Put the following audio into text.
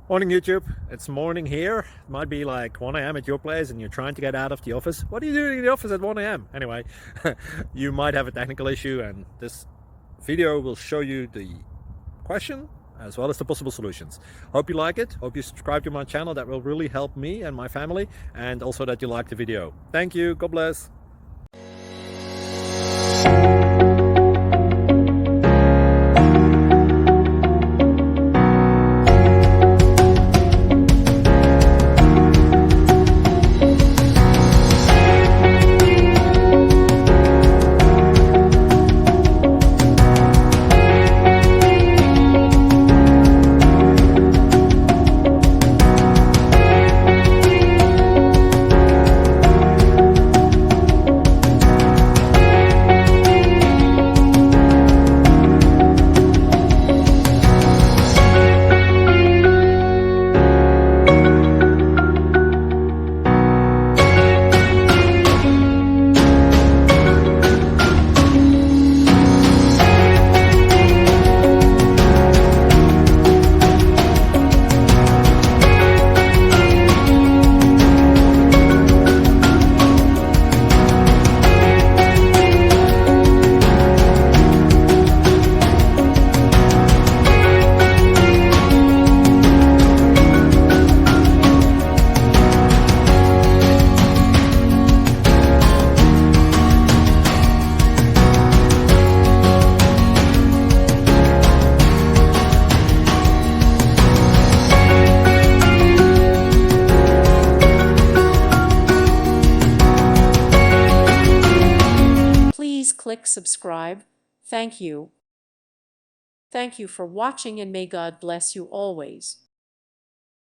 Morning YouTube, it's morning here. It might be like 1 a.m. at your place and you're trying to get out of the office. What are you doing in the office at 1 a.m.? Anyway, you might have a technical issue and this video will show you the question as well as the possible solutions. Hope you like it, hope you subscribe to my channel. That will really help me and my family, and also that you like the video. Thank you, God bless. Please click subscribe. Thank you. Thank you for watching, and may God bless you always.